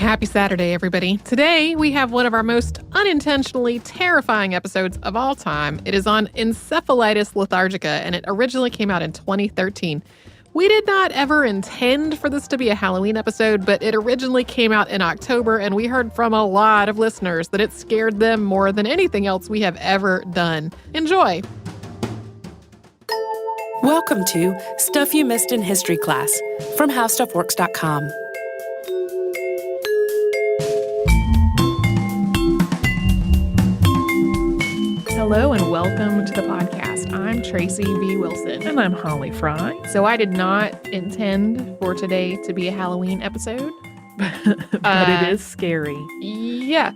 Happy Saturday, everybody. Today, we have one of our most unintentionally terrifying episodes of all time. It is on Encephalitis Lethargica, and it originally came out in 2013. We did not ever intend for this to be a Halloween episode, but it originally came out in October, and we heard from a lot of listeners that it scared them more than anything else we have ever done. Enjoy! Welcome to Stuff You Missed in History Class from HowStuffWorks.com. Hello and welcome to the podcast. I'm Tracy V. Wilson. And I'm Holly Fry. So I did not intend for today to be a Halloween episode. but it is scary. Yeah.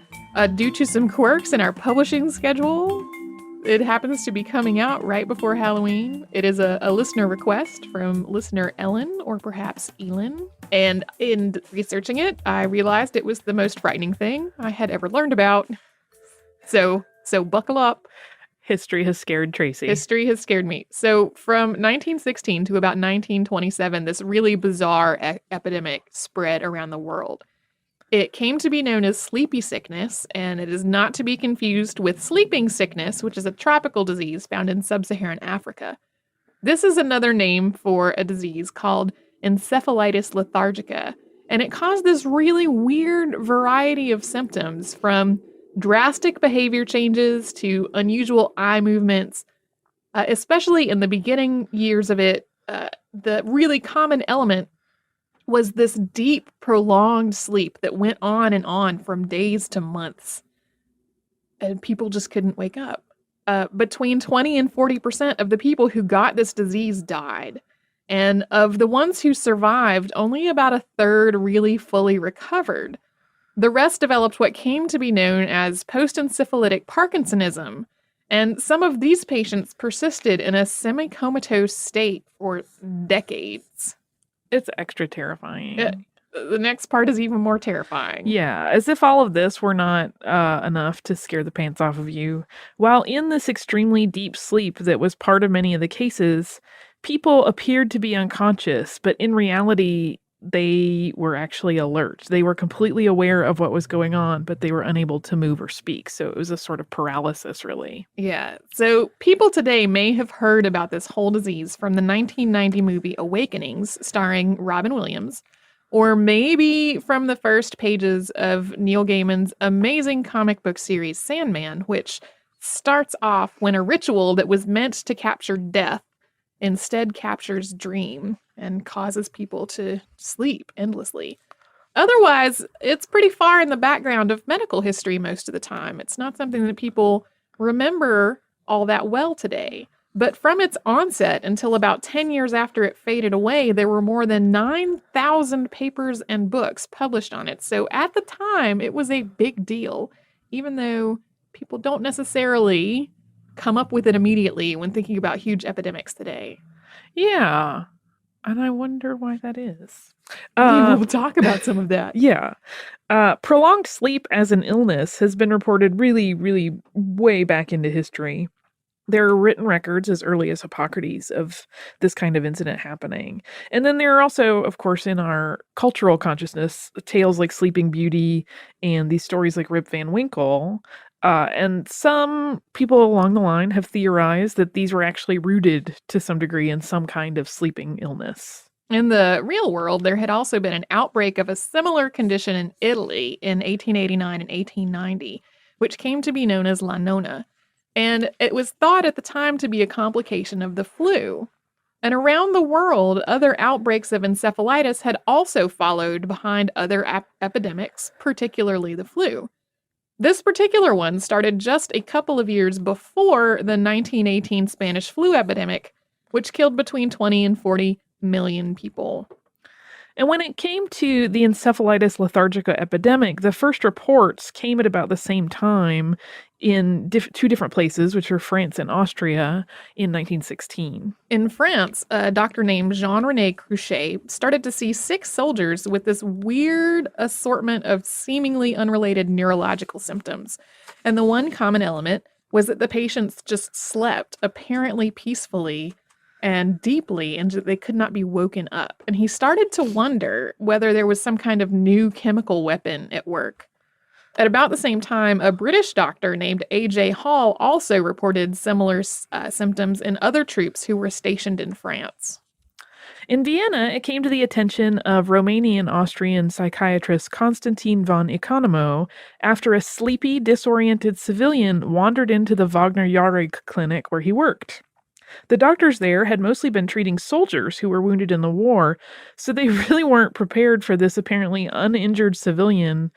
Due to some quirks in our publishing schedule, it happens to be coming out right before Halloween. It is a listener request from listener Ellen, or perhaps Elin. And in researching it, I realized it was the most frightening thing I had ever learned about. So buckle up. History has scared Tracy. History has scared me. So from 1916 to about 1927, this really bizarre epidemic spread around the world. It came to be known as sleepy sickness, and it is not to be confused with sleeping sickness, which is a tropical disease found in sub-Saharan Africa. This is another name for a disease called Encephalitis Lethargica, and it caused this really weird variety of symptoms, from drastic behavior changes to unusual eye movements. Especially in the beginning years of it, the really common element was this deep, prolonged sleep that went on and on from days to months. And people just couldn't wake up. Between 20 and 40% of the people who got this disease died. And of the ones who survived, only about a third really fully recovered. The rest developed what came to be known as post-encephalitic Parkinsonism, and some of these patients persisted in a semi-comatose state for decades. It's extra terrifying. The next part is even more terrifying. Yeah, as if all of this were not enough to scare the pants off of you. While in this extremely deep sleep that was part of many of the cases, people appeared to be unconscious, but in reality, they were actually alert. They were completely aware of what was going on, but they were unable to move or speak. So it was a sort of paralysis, really. Yeah. So people today may have heard about this whole disease from the 1990 movie Awakenings, starring Robin Williams, or maybe from the first pages of Neil Gaiman's amazing comic book series Sandman, which starts off when a ritual that was meant to capture death instead captures dream and causes people to sleep endlessly. Otherwise, it's pretty far in the background of medical history most of the time. It's not something that people remember all that well today. But from its onset until about 10 years after it faded away, there were more than 9,000 papers and books published on it. So at the time, it was a big deal, even though people don't necessarily come up with it immediately when thinking about huge epidemics today. Yeah. And I wonder why that is. We will talk about some of that. Yeah. Prolonged sleep as an illness has been reported really, really way back into history. There are written records as early as Hippocrates of this kind of incident happening. And then there are also, of course, in our cultural consciousness, tales like Sleeping Beauty and these stories like Rip Van Winkle. And some people along the line have theorized that these were actually rooted to some degree in some kind of sleeping illness. In the real world, there had also been an outbreak of a similar condition in Italy in 1889 and 1890, which came to be known as La Nona. And it was thought at the time to be a complication of the flu. And around the world, other outbreaks of encephalitis had also followed behind other epidemics, particularly the flu. This particular one started just a couple of years before the 1918 Spanish flu epidemic, which killed between 20 and 40 million people. And when it came to the Encephalitis Lethargica epidemic, the first reports came at about the same time in two different places, which were France and Austria, in 1916. In France, a doctor named Jean-René Cruchet started to see 6 soldiers with this weird assortment of seemingly unrelated neurological symptoms. And the one common element was that the patients just slept apparently peacefully and deeply, and they could not be woken up. And he started to wonder whether there was some kind of new chemical weapon at work. At about the same time, a British doctor named A.J. Hall also reported similar symptoms in other troops who were stationed in France. In Vienna, it came to the attention of Romanian-Austrian psychiatrist Konstantin von Economo after a sleepy, disoriented civilian wandered into the Wagner-Jauregg clinic where he worked. The doctors there had mostly been treating soldiers who were wounded in the war, so they really weren't prepared for this apparently uninjured civilian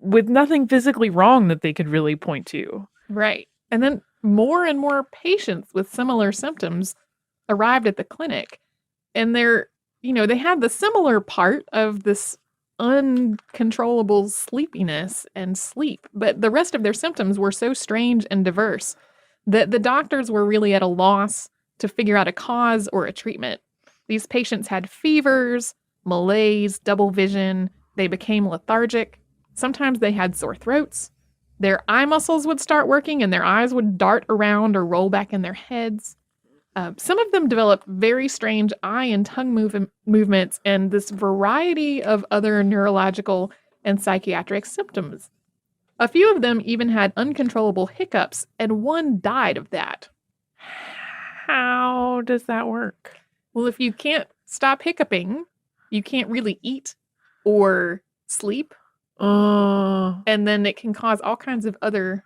with nothing physically wrong that they could really point to. Right. And then more and more patients with similar symptoms arrived at the clinic. And they had the similar part of this uncontrollable sleepiness and sleep, but the rest of their symptoms were so strange and diverse that the doctors were really at a loss to figure out a cause or a treatment. These patients had fevers, malaise, double vision, they became lethargic. Sometimes they had sore throats. Their eye muscles would start working and their eyes would dart around or roll back in their heads. Some of them developed very strange eye and tongue movements and this variety of other neurological and psychiatric symptoms. A few of them even had uncontrollable hiccups, and one died of that. How does that work? Well, if you can't stop hiccuping, you can't really eat or sleep. And then it can cause all kinds of other...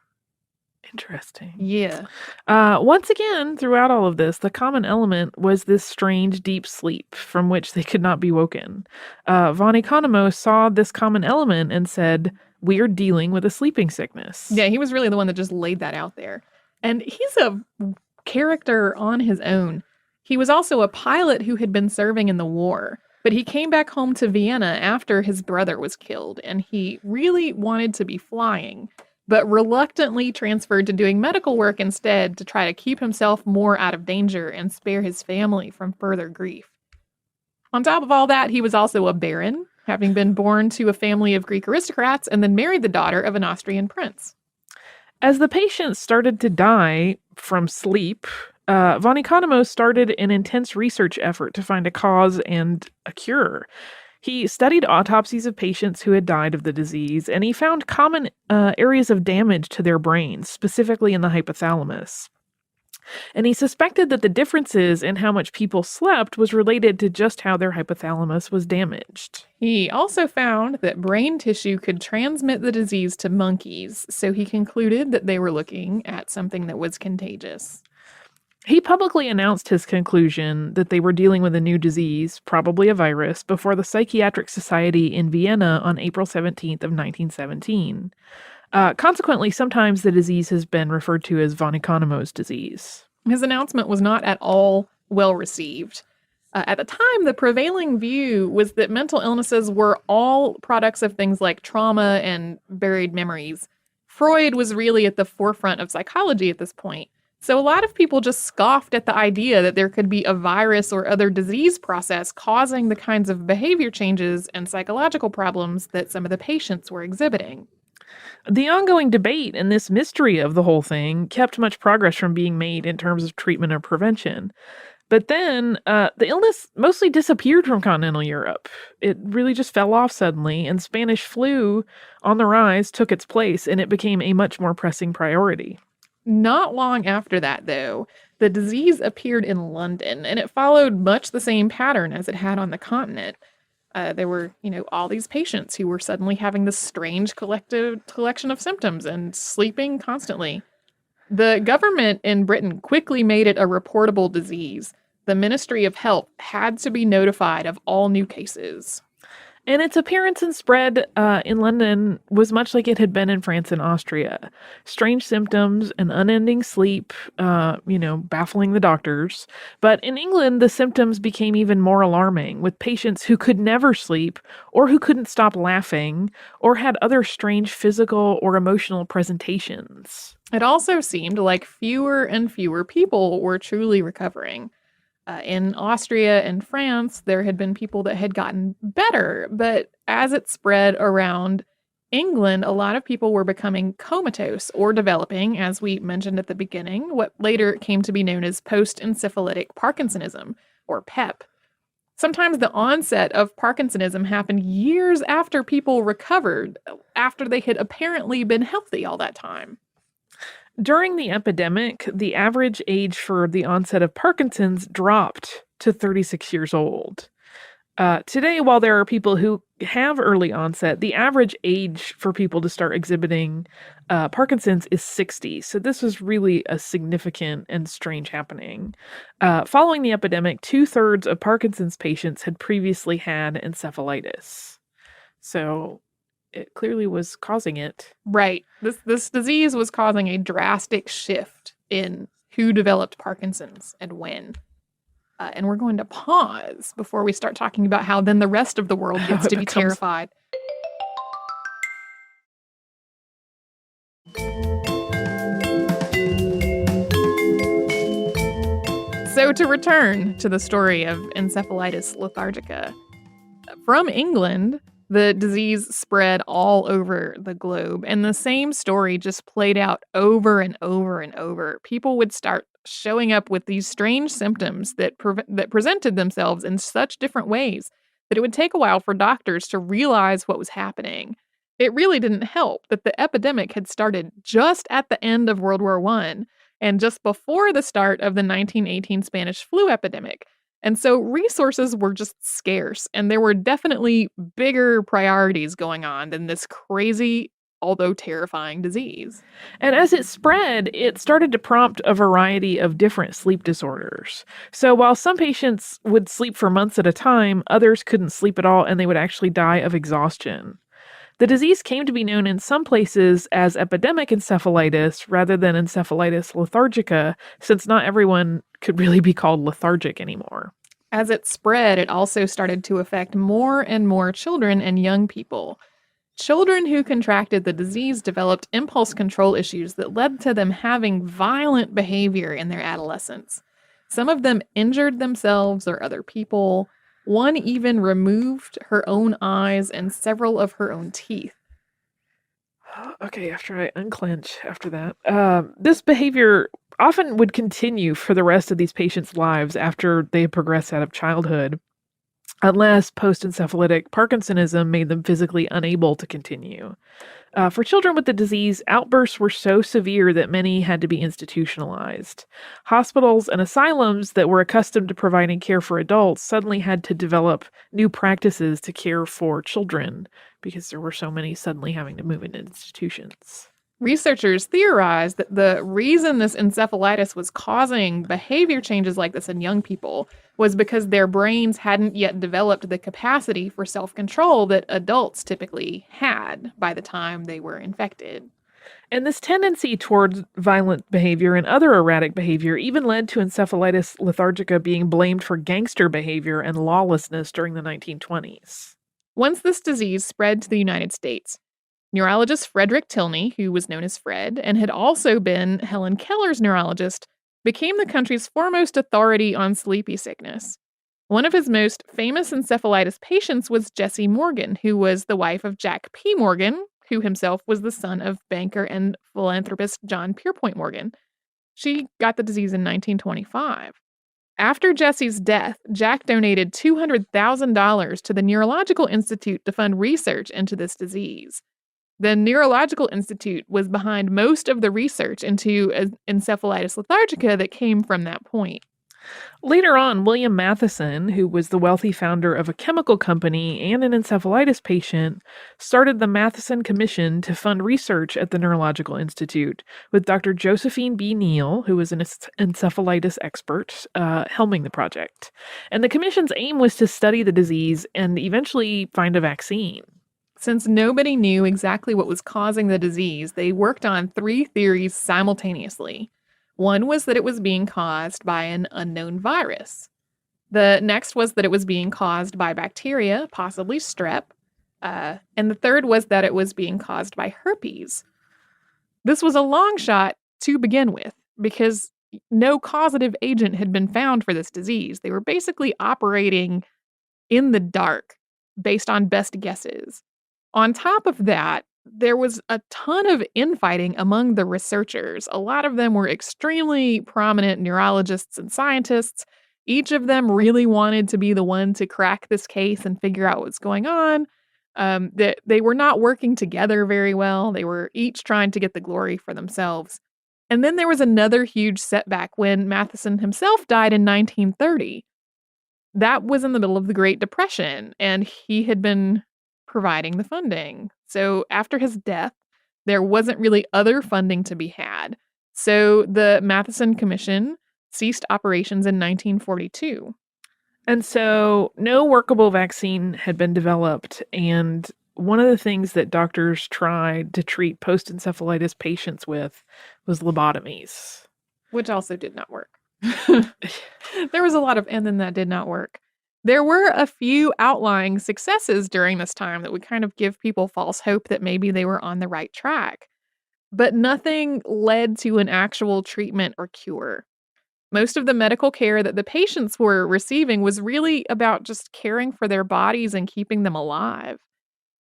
Interesting. Yeah. Once again, throughout all of this, the common element was this strange, deep sleep from which they could not be woken. Von Economo saw this common element and said, "We are dealing with a sleeping sickness." Yeah, he was really the one that just laid that out there. And he's a character on his own. He was also a pilot who had been serving in the war, but he came back home to Vienna after his brother was killed, and he really wanted to be flying, but reluctantly transferred to doing medical work instead to try to keep himself more out of danger and spare his family from further grief. On top of all that, he was also a baron, having been born to a family of Greek aristocrats and then married the daughter of an Austrian prince. As the patients started to die from sleep, von Economo started an intense research effort to find a cause and a cure. He studied autopsies of patients who had died of the disease, and he found common areas of damage to their brains, specifically in the hypothalamus. And he suspected that the differences in how much people slept was related to just how their hypothalamus was damaged. He also found that brain tissue could transmit the disease to monkeys, so he concluded that they were looking at something that was contagious. He publicly announced his conclusion that they were dealing with a new disease, probably a virus, before the Psychiatric Society in Vienna on April 17th of 1917. Consequently, sometimes the disease has been referred to as von Economo's disease. His announcement was not at all well received. At the time, the prevailing view was that mental illnesses were all products of things like trauma and buried memories. Freud was really at the forefront of psychology at this point. So a lot of people just scoffed at the idea that there could be a virus or other disease process causing the kinds of behavior changes and psychological problems that some of the patients were exhibiting. The ongoing debate and this mystery of the whole thing kept much progress from being made in terms of treatment or prevention. But then the illness mostly disappeared from continental Europe. It really just fell off suddenly, and Spanish flu on the rise took its place, and it became a much more pressing priority. Not long after that, though, the disease appeared in London, and it followed much the same pattern as it had on the continent. There were, all these patients who were suddenly having this strange collection of symptoms and sleeping constantly. The government in Britain quickly made it a reportable disease. The Ministry of Health had to be notified of all new cases. And its appearance and spread in London was much like it had been in France and Austria. Strange symptoms and unending sleep, baffling the doctors. But in England, the symptoms became even more alarming, with patients who could never sleep, or who couldn't stop laughing, or had other strange physical or emotional presentations. It also seemed like fewer and fewer people were truly recovering. In Austria and France, there had been people that had gotten better, but as it spread around England, a lot of people were becoming comatose or developing, as we mentioned at the beginning, what later came to be known as post-encephalitic Parkinsonism, or PEP. Sometimes the onset of Parkinsonism happened years after people recovered, after they had apparently been healthy all that time. During the epidemic, the average age for the onset of Parkinson's dropped to 36 years old. Today, while there are people who have early onset, the average age for people to start exhibiting Parkinson's is 60. So this was really a significant and strange happening. Following the epidemic, 2/3 of Parkinson's patients had previously had encephalitis. So it clearly was causing it. Right. This disease was causing a drastic shift in who developed Parkinson's and when. And we're going to pause before we start talking about how then the rest of the world gets to be terrified. So to return to the story of Encephalitis Lethargica, from England, the disease spread all over the globe, and the same story just played out over and over and over. People would start showing up with these strange symptoms that presented themselves in such different ways that it would take a while for doctors to realize what was happening. It really didn't help that the epidemic had started just at the end of World War I and just before the start of the 1918 Spanish flu epidemic. And so resources were just scarce, and there were definitely bigger priorities going on than this crazy, although terrifying disease. And as it spread, it started to prompt a variety of different sleep disorders. So while some patients would sleep for months at a time, others couldn't sleep at all and they would actually die of exhaustion. The disease came to be known in some places as epidemic encephalitis rather than encephalitis lethargica, since not everyone could really be called lethargic anymore. As it spread, it also started to affect more and more children and young people. Children who contracted the disease developed impulse control issues that led to them having violent behavior in their adolescence. Some of them injured themselves or other people. One even removed her own eyes and several of her own teeth. Okay, after I unclench after that. This behavior often would continue for the rest of these patients' lives after they progress out of childhood, unless post-encephalitic Parkinsonism made them physically unable to continue. For children with the disease, outbursts were so severe that many had to be institutionalized. Hospitals and asylums that were accustomed to providing care for adults suddenly had to develop new practices to care for children because there were so many suddenly having to move into institutions. Researchers theorized that the reason this encephalitis was causing behavior changes like this in young people was because their brains hadn't yet developed the capacity for self-control that adults typically had by the time they were infected. And this tendency towards violent behavior and other erratic behavior even led to encephalitis lethargica being blamed for gangster behavior and lawlessness during the 1920s. Once this disease spread to the United States, neurologist Frederick Tilney, who was known as Fred, and had also been Helen Keller's neurologist, became the country's foremost authority on sleepy sickness. One of his most famous encephalitis patients was Jessie Morgan, who was the wife of Jack P. Morgan, who himself was the son of banker and philanthropist John Pierpont Morgan. She got the disease in 1925. After Jessie's death, Jack donated $200,000 to the Neurological Institute to fund research into this disease. The Neurological Institute was behind most of the research into encephalitis lethargica that came from that point. Later on, William Matheson, who was the wealthy founder of a chemical company and an encephalitis patient, started the Matheson Commission to fund research at the Neurological Institute, with Dr. Josephine B. Neal, who was an encephalitis expert, helming the project. And the commission's aim was to study the disease and eventually find a vaccine. Since nobody knew exactly what was causing the disease, they worked on 3 theories simultaneously. One was that it was being caused by an unknown virus. The next was that it was being caused by bacteria, possibly strep. And the third was that it was being caused by herpes. This was a long shot to begin with, because no causative agent had been found for this disease. They were basically operating in the dark based on best guesses. On top of that, there was a ton of infighting among the researchers. A lot of them were extremely prominent neurologists and scientists. Each of them really wanted to be the one to crack this case and figure out what's going on. That they were not working together very well. They were each trying to get the glory for themselves. And then there was another huge setback when Matheson himself died in 1930. That was in the middle of the Great Depression, and he had been providing the funding. So after his death, there wasn't really other funding to be had. So the Matheson Commission ceased operations in 1942. And so no workable vaccine had been developed. And one of the things that doctors tried to treat post-encephalitis patients with was lobotomies. Which also did not work. There was a lot of, and then that did not work. There were a few outlying successes during this time that would kind of give people false hope that maybe they were on the right track. But nothing led to an actual treatment or cure. Most of the medical care that the patients were receiving was really about just caring for their bodies and keeping them alive.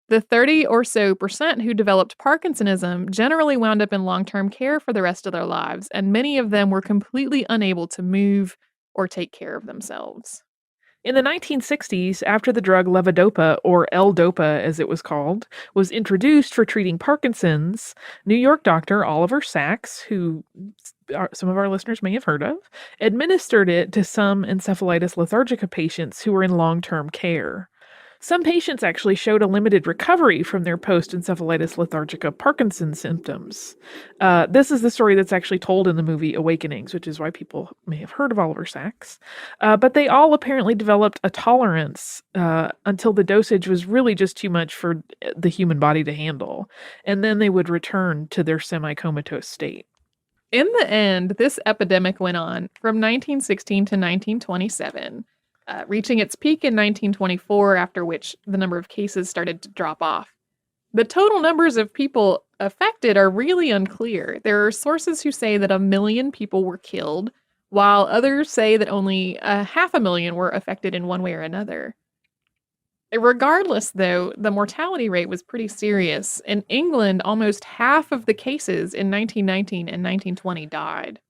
The 30 or so percent who developed Parkinsonism generally wound up in long-term care for the rest of their lives, and many of them were completely unable to move or take care of themselves. In the 1960s, after the drug levodopa, or L-DOPA as it was called, was introduced for treating Parkinson's, New York doctor Oliver Sacks, who some of our listeners may have heard of, administered it to some encephalitis lethargica patients who were in long-term care. Some patients actually showed a limited recovery from their post-encephalitis lethargica Parkinson's symptoms. This is the story that's actually told in the movie Awakenings, which is why people may have heard of Oliver Sacks. But they all apparently developed a tolerance until the dosage was really just too much for the human body to handle. And then they would return to their semi-comatose state. In the end, this epidemic went on from 1916 to 1927. Reaching its peak in 1924, after which the number of cases started to drop off. The total numbers of people affected are really unclear. There are sources who say that 1 million people were killed, while others say that only 500,000 were affected in one way or another. Regardless, though, the mortality rate was pretty serious. In England, almost half of the cases in 1919 and 1920 died.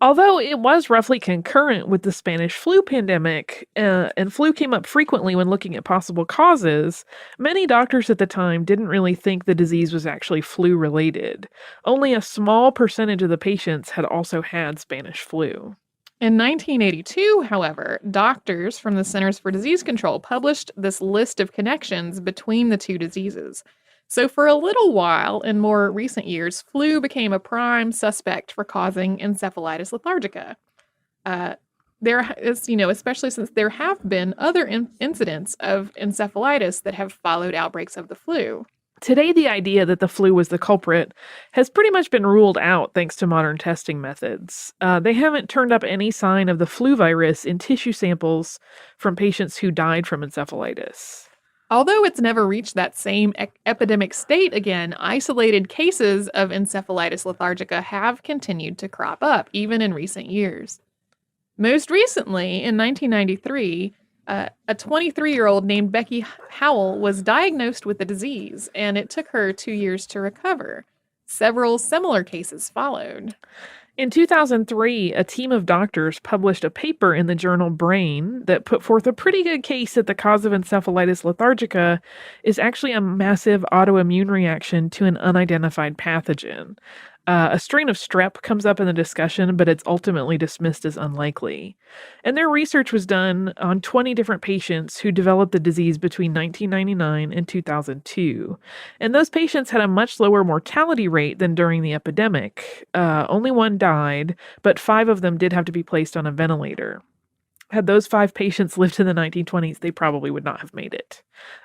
Although it was roughly concurrent with the Spanish flu pandemic, and flu came up frequently when looking at possible causes, many doctors at the time didn't really think the disease was actually flu-related. Only a small percentage of the patients had also had Spanish flu. In 1982, however, doctors from the Centers for Disease Control published this list of connections between the two diseases. So for a little while, in more recent years, flu became a prime suspect for causing encephalitis lethargica. There is, especially since there have been other incidents of encephalitis that have followed outbreaks of the flu. Today, the idea that the flu was the culprit has pretty much been ruled out thanks to modern testing methods. They haven't turned up any sign of the flu virus in tissue samples from patients who died from encephalitis. Although it's never reached that same epidemic state again, isolated cases of encephalitis lethargica have continued to crop up, even in recent years. Most recently, in 1993, a 23-year-old named Becky Howell was diagnosed with the disease, and it took her 2 years to recover. Several similar cases followed. In 2003, a team of doctors published a paper in the journal Brain that put forth a pretty good case that the cause of encephalitis lethargica is actually a massive autoimmune reaction to an unidentified pathogen. A strain of strep comes up in the discussion, but it's ultimately dismissed as unlikely. And their research was done on 20 different patients who developed the disease between 1999 and 2002. And those patients had a much lower mortality rate than during the epidemic. Only one died, but 5 of them did have to be placed on a ventilator. Had those 5 patients lived in the 1920s, they probably would not have made it.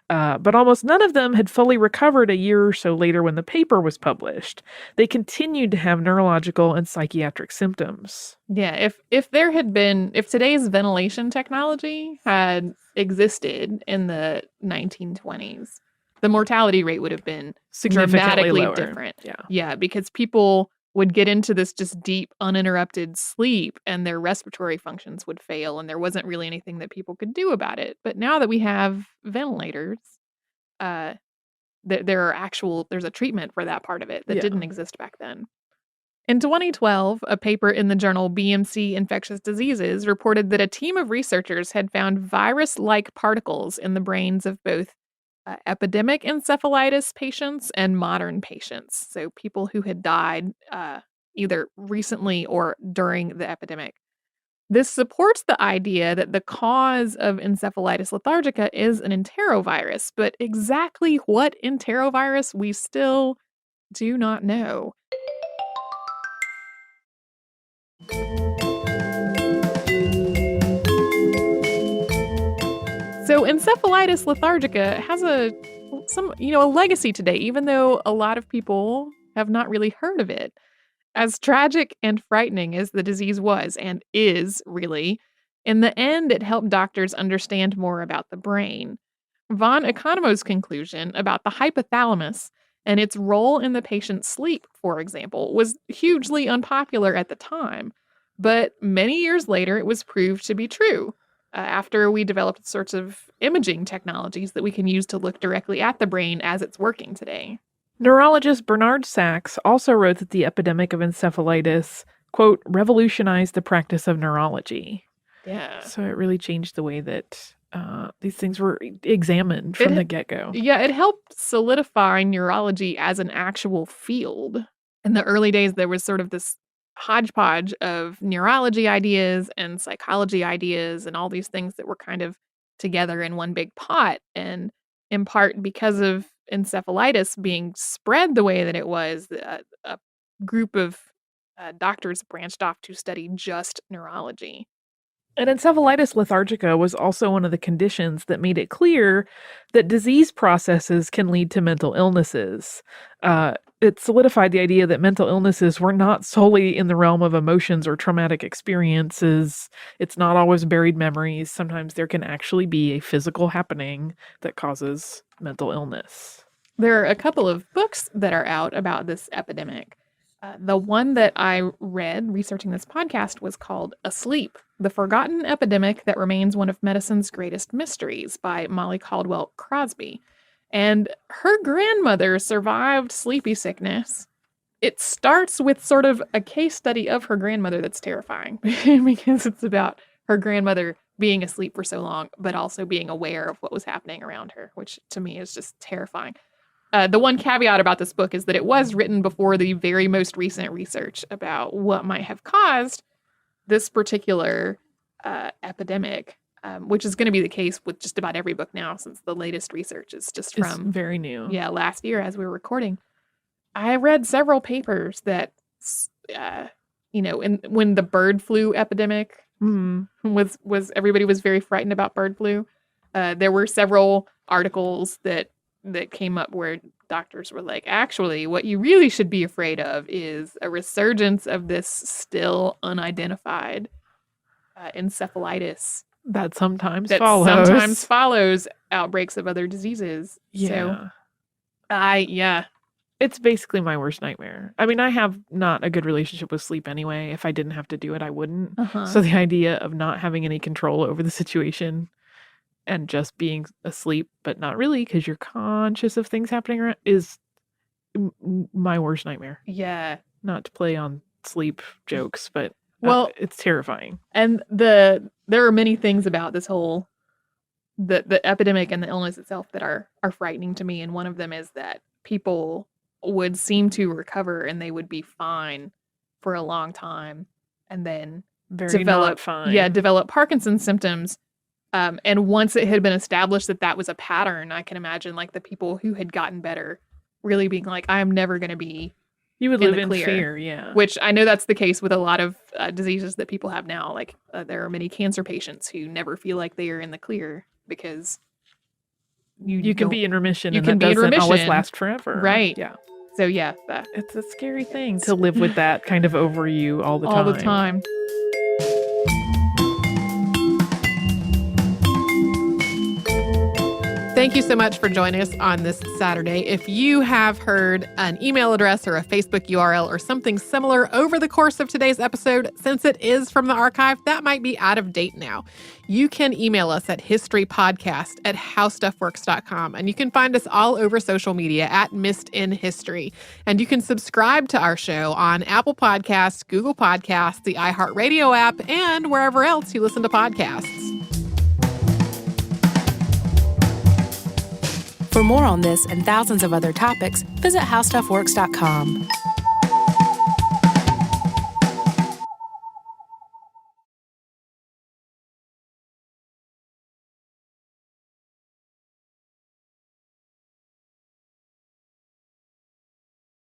But almost none of them had fully recovered a year or so later when the paper was published. They continued to have neurological and psychiatric symptoms. Yeah, if today's ventilation technology had existed in the 1920s, the mortality rate would have been Significantly dramatically lower. different. Yeah. Yeah, because people would get into this just deep, uninterrupted sleep, and their respiratory functions would fail, and there wasn't really anything that people could do about it. But now that we have ventilators, there's a treatment for that part of it that didn't exist back then. In 2012, a paper in the journal BMC Infectious Diseases reported that a team of researchers had found virus-like particles in the brains of both epidemic encephalitis patients and modern patients, so people who had died either recently or during the epidemic. This supports the idea that the cause of encephalitis lethargica is an enterovirus, but exactly what enterovirus we still do not know. So encephalitis lethargica has a legacy today, even though a lot of people have not really heard of it. As tragic and frightening as the disease was and is really, in the end it helped doctors understand more about the brain. Von Economo's conclusion about the hypothalamus and its role in the patient's sleep, for example, was hugely unpopular at the time, but many years later it was proved to be true. After we developed sorts of imaging technologies that we can use to look directly at the brain as it's working today. Neurologist Bernard Sachs also wrote that the epidemic of encephalitis, quote, revolutionized the practice of neurology. Yeah. So it really changed the way that these things were examined from the get-go. Yeah, it helped solidify neurology as an actual field. In the early days, there was sort of this hodgepodge of neurology ideas and psychology ideas and all these things that were kind of together in one big pot. And in part because of encephalitis being spread the way that it was, a group of doctors branched off to study just neurology. And encephalitis lethargica was also one of the conditions that made it clear that disease processes can lead to mental illnesses. It solidified the idea that mental illnesses were not solely in the realm of emotions or traumatic experiences. It's not always buried memories. Sometimes there can actually be a physical happening that causes mental illness. There are a couple of books that are out about this epidemic. The one that I read researching this podcast was called Asleep, The Forgotten Epidemic That Remains One of Medicine's Greatest Mysteries by Molly Caldwell Crosby. And her grandmother survived sleepy sickness. It starts with sort of a case study of her grandmother that's terrifying because it's about her grandmother being asleep for so long, but also being aware of what was happening around her, which to me is just terrifying. The one caveat about this book is that it was written before the very most recent research about what might have caused this particular epidemic, which is going to be the case with just about every book now, since the latest research is just from it's very new. Yeah, last year as we were recording. I read several papers that, when the bird flu epidemic was everybody was very frightened about bird flu. There were several articles that came up where doctors were like, actually, what you really should be afraid of is a resurgence of this still unidentified encephalitis that sometimes follows outbreaks of other diseases. Yeah. So, it's basically my worst nightmare. I mean, I have not a good relationship with sleep anyway. If I didn't have to do it, I wouldn't. So the idea of not having any control over the situation and just being asleep, but not really, because you're conscious of things happening around, is my worst nightmare. Yeah. Not to play on sleep jokes, but it's terrifying. And there are many things about this whole the epidemic and the illness itself that are frightening to me. And one of them is that people would seem to recover and they would be fine for a long time, and then develop Parkinson's symptoms. And once it had been established that was a pattern, I can imagine like the people who had gotten better really being like, I am never going to be You would in live the in clear. fear, yeah. Which I know that's the case with a lot of diseases that people have now. Like there are many cancer patients who never feel like they are in the clear because you can be in remission, you and can that be in doesn't always remission. last forever. Right. Yeah. So yeah, It's a scary thing to live with that kind of over you all the time. all the time. Thank you so much for joining us on this Saturday. If you have heard an email address or a Facebook URL or something similar over the course of today's episode, since it is from the archive, that might be out of date now. You can email us at historypodcast@howstuffworks.com, and you can find us all over social media at Missed in History. And you can subscribe to our show on Apple Podcasts, Google Podcasts, the iHeartRadio app, and wherever else you listen to podcasts. For more on this and thousands of other topics, visit howstuffworks.com.